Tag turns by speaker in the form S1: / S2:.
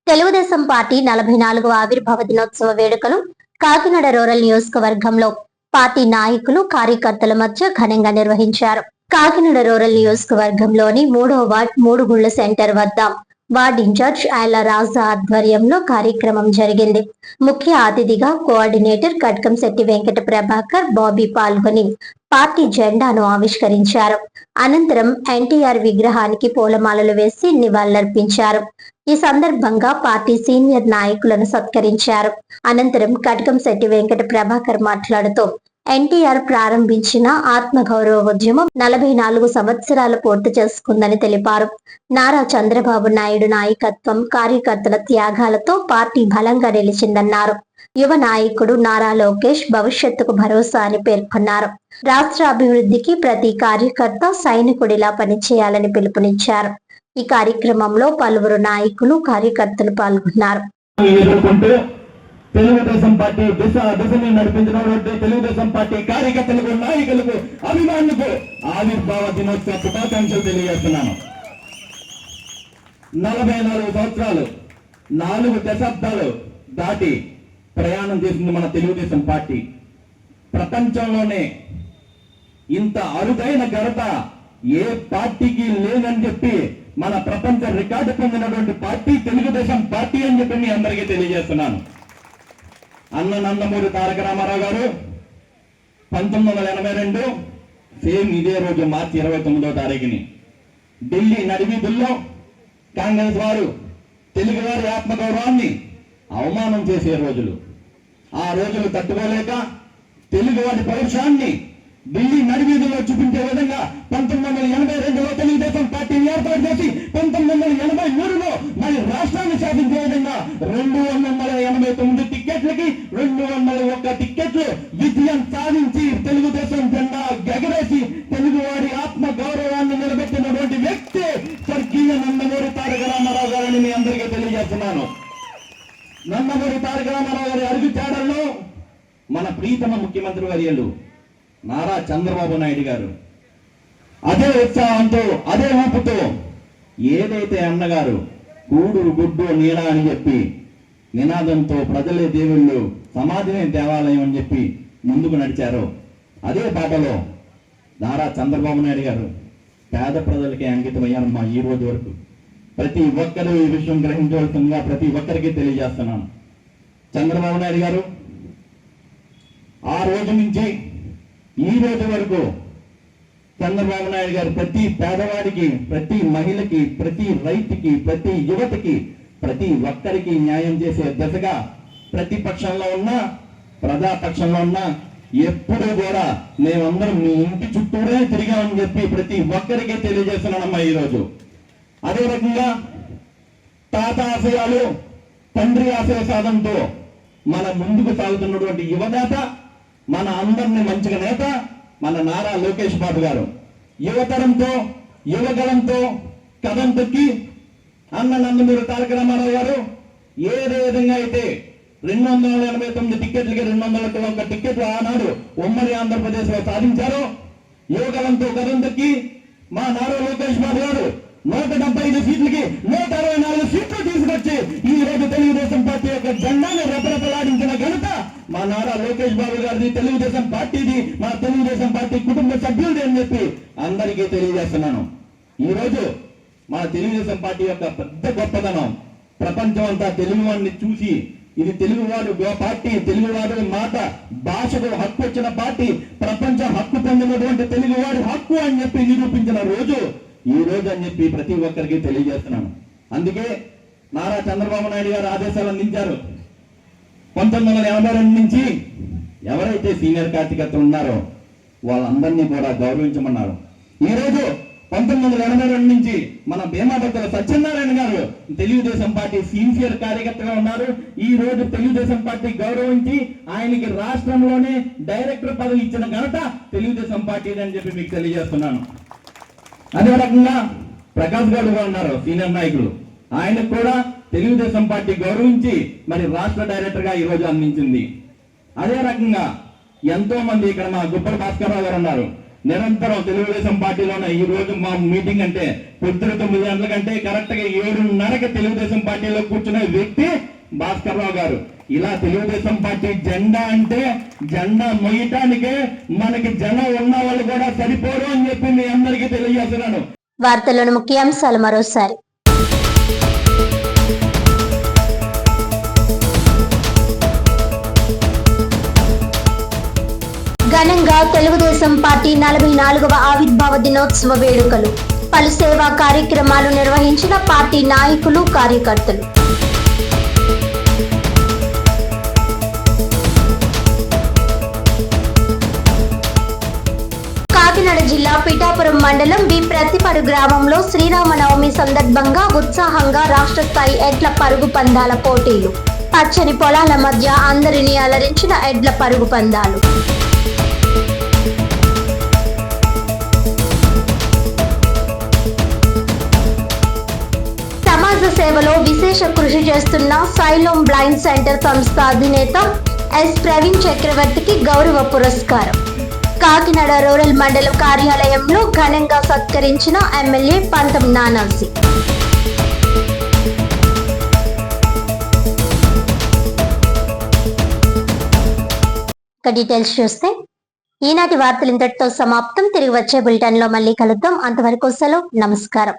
S1: Telugu Desam party 44వ ఆవిర్భావ దినోత్సవ వేడుకలు కాకినాడ రూరల్ నియోజకవర్గంలో పార్టీ నాయకులు కార్యకర్తల మధ్య ఘనంగా నిర్వహించారు. కాకినాడ రూరల్ నియోజకవర్గంలోని 3వ వార్డ్ మూడుగుళ్ల సెంటర్ వద్ద వార్డ్ ఇన్ఛార్జ్ ఐల రాజా ఆధ్వర్యంలో కార్యక్రమం జరిగింది. ముఖ్య అతిథిగా కోఆర్డినేటర్ కట్కంశెట్టి వెంకట ప్రభాకర్ బాబీ పాల్గొని పార్టీ జెండాను ఆవిష్కరించారు. అనంతరం ఎన్టీఆర్ విగ్రహానికి పూలమాలలు వేసి నివాళులర్పించారు. ఈ సందర్భంగా పార్టీ సీనియర్ నాయకులను సత్కరించారు. అనంతరం కట్కంశెట్టి వెంకట ప్రభాకర్ మాట్లాడుతూ ఎన్టీఆర్ ప్రారంభించిన ఆత్మగౌరవ ఉద్యమం 44 సంవత్సరాలు పూర్తి చేసుకుందని తెలిపారు. నారా చంద్రబాబు నాయుడు నాయకత్వం, కార్యకర్తల త్యాగాలతో పార్టీ బలంగా నిలిచిందన్నారు. యువ నాయకుడు నారా లోకేష్ భవిష్యత్తుకు భరోసా అని పేర్కొన్నారు. రాష్ట్ర అభివృద్ధికి ప్రతి కార్యకర్త సైనికుడిలా పనిచేయాలని పిలుపునిచ్చారు. ఈ కార్యక్రమంలో పలువురు నాయకులు, కార్యకర్తలు పాల్గొన్నారు.
S2: తెలుగుదేశం పార్టీ దిశని నడిపించినటువంటి తెలుగుదేశం పార్టీ కార్యకర్తలకు, నాయకులకు, అభిమానులకు ఆవిర్భావ దినోత్సవ శుభాకాంక్షలు తెలియజేస్తున్నాను. 44 సంవత్సరాలు, 4 దశాబ్దాలు దాటి ప్రయాణం చేసింది మన తెలుగుదేశం పార్టీ. ప్రపంచంలోనే ఇంత అరుదైన ఘనత ఏ పార్టీకి లేదని చెప్పి మన ప్రపంచ రికార్డు పొందినటువంటి పార్టీ తెలుగుదేశం పార్టీ అని చెప్పి మీ అందరికీ తెలియజేస్తున్నాను. అన్న నందమూరి తారక రామారావు గారు 1982 సేమ్ ఇదే రోజు మార్చి 29వ తారీఖుని ఢిల్లీ నడివీధుల్లో కాంగ్రెస్ వారు తెలుగువారి ఆత్మగౌరవాన్ని అవమానం చేసే రోజులు. ఆ రోజులు తట్టుకోలేక తెలుగువారి పౌరుషాన్ని ఢిల్లీ నడివీధుల్లో చూపించే విధంగా 1982లో తెలుగుదేశం పార్టీని ఏర్పాటు చేసి 1983లో మరి రాష్ట్రాన్ని శాసించే విధంగా 289 టిక్కెట్లకి 201 టిక్కెట్లు విజయం సాధించి తెలుగుదేశం జెండా ఎగరేసి తెలుగువారి ఆత్మ గౌరవాన్ని నిలబెట్టినటువంటి వ్యక్తి స్వర్గీయ నందమూరి తారక రామారావు గారిని మీ అందరికీ తెలియజేస్తున్నాను. నందమూరి తారక రామారావు గారి అడుగు తేడల్లో మన ప్రీతమ ముఖ్యమంత్రి వర్యులు నారా చంద్రబాబు నాయుడు గారు అదే ఉత్సాహంతో, అదే ఊపుతో ఏదైతే అన్నగారు కూడు గుడ్డు నీడ అని చెప్పి నినాదంతో ప్రజలే దేవుళ్ళు, సమాజమే దేవాలయం అని చెప్పి ముందుకు నడిచారో అదే బాటలో నారా చంద్రబాబు నాయుడు గారు పేద ప్రజలకే అంకితమయ్యారమ్మా. ఈ రోజు వరకు ప్రతి ఒక్కరూ ఈ విషయం గ్రహించవలసిందిగా ప్రతి ఒక్కరికి తెలియజేస్తున్నాను. చంద్రబాబు నాయుడు గారు ఆ రోజు నుంచి ఈ రోజు వరకు చంద్రబాబు నాయుడు గారు ప్రతి పేదవాడికి, ప్రతి మహిళకి, ప్రతి రైతుకి, ప్రతి యువతకి, ప్రతి ఒక్కరికి న్యాయం చేసే దిశగా ప్రతిపక్షంలో ఉన్నా, ప్రజాపక్షంలో ఉన్నా ఎప్పుడూ కూడా మేమందరం మీ ఇంటి చుట్టూరే తిరిగామని చెప్పి ప్రతి ఒక్కరికి తెలియజేస్తున్నానమ్మా. ఈరోజు అదే రకంగా తాత ఆశయాలు, తండ్రి ఆశయ సాధనతో మన ముందుకు సాగుతున్నటువంటి యువనేత, మన అందరిని మంచిగా నేత మన నారా లోకేష్ బాబు గారు యువతరంతో, యువగలంతో కథం తొక్కి అన్న నందమూరి తారక రామారావు గారు ఏ విధంగా అయితే 289 టిక్కెట్లకి 201 టిక్కెట్లు ఆనాడు ఉమ్మడి ఆంధ్రప్రదేశ్ లో సాధించారో, యువగలంతో కథం తొక్కి మా నారా లోకేష్ బాబు గారు 175 సీట్లకి 164 సీట్లు తీసుకొచ్చి ఈ రోజు తెలుగుదేశం పార్టీ యొక్క జెండాను రెపరెపలాడించిన ఘనత మా నారా లోకేష్ బాబు గారిది, తెలుగుదేశం పార్టీది, మా తెలుగుదేశం పార్టీ కుటుంబ సభ్యులది అని చెప్పి అందరికీ తెలియజేస్తున్నాను. ఈ రోజు మా తెలుగుదేశం పార్టీ యొక్క పెద్ద గొప్పతనం ప్రపంచం అంతా తెలుగువాడిని చూసి ఇది తెలుగువాడు పార్టీ, తెలుగువాడు మాట, భాషకు హక్కు వచ్చిన పార్టీ, ప్రపంచ హక్కు పొందినటువంటి తెలుగువాడి హక్కు అని చెప్పి నిరూపించిన రోజు ఈ రోజు అని చెప్పి ప్రతి ఒక్కరికి తెలియజేస్తున్నాను. అందుకే నారా చంద్రబాబు నాయుడు గారు ఆదేశాలు అందించారు. 1982 నుంచి ఎవరైతే సీనియర్ కార్యకర్తలు ఉన్నారో వాళ్ళందరినీ కూడా గౌరవించమన్నారు. ఈ రోజు 1982 నుంచి మన భీమాభక్తుల సత్యనారాయణ గారు తెలుగుదేశం పార్టీ సీనియర్ కార్యకర్తగా ఉన్నారు. ఈ రోజు తెలుగుదేశం పార్టీ గౌరవించి ఆయనకి రాష్ట్రంలోనే డైరెక్టర్ పదవి ఇచ్చిన ఘనత తెలుగుదేశం పార్టీ అని చెప్పి మీకు తెలియజేస్తున్నాను. అదే రకంగా ప్రకాష్ గౌడ్ గారు ఉన్నారు సీనియర్ నాయకులు, ఆయనకు కూడా తెలుగుదేశం పార్టీ గౌరవించి మరి రాష్ట్ర డైరెక్టర్ గా ఈ రోజు అందించింది. అదే రకంగా ఎంతో మంది ఇక్కడ మా గుప్పల భాస్కర్ రావు గారు ఉన్నారు. నిరంతరం తెలుగుదేశం పార్టీలోనే ఈ రోజు మా మీటింగ్ అంటే పొద్దున 9 గంటల కంటే కరెక్ట్ గా 7:30కి తెలుగుదేశం పార్టీలో కూర్చునే వ్యక్తి భాస్కర్ రావు గారు. ఇలా తెలుగుదేశం పార్టీ జెండా అంటే జెండా మొయ్యటానికే మనకి జనం ఉన్న వాళ్ళు కూడా సరిపోరు అని చెప్పి మీ అందరికీ తెలియజేస్తున్నాను.
S1: వార్తల్లోని ముఖ్యాంశాలు మరోసారి. ఘనంగా తెలుగుదేశం పార్టీ 44వ ఆవిర్భావ దినోత్సవ వేడుకలు. పలు సేవా కార్యక్రమాలు నిర్వహించిన పార్టీ నాయకులు, కార్యకర్తలు. కాకినాడ జిల్లా పిఠాపురం మండలం బి ప్రతిపడు గ్రామంలో శ్రీరామనవమి సందర్భంగా ఉత్సాహంగా రాష్ట్ర స్థాయి ఎడ్ల పరుగు పందాల పోటీలు. పచ్చని పొలాల మధ్య అందరినీ అలరించిన ఎడ్ల పరుగు పందాలు. సమాజ సేవలో విశేష కృషి చేస్తున్న సైలోమ్ బ్లైండ్ సెంటర్ సంస్థ అధినేత ఎస్ ప్రవీణ్ చక్రవర్తికి గౌరవ పురస్కారం. కాకినాడ రూరల్ మండలం కార్యాలయంలో ఘనంగా సత్కరించిన ఎమ్మెల్యే పంతం నానాజీ. డీటెయిల్స్ చూస్తే ఈనాటి వార్తలు ఇంతటితో సమాప్తం. తిరిగి వచ్చే బులెటిన్ లో మళ్ళీ కలుద్దాం. అంతవరకు సెలవు. నమస్కారం.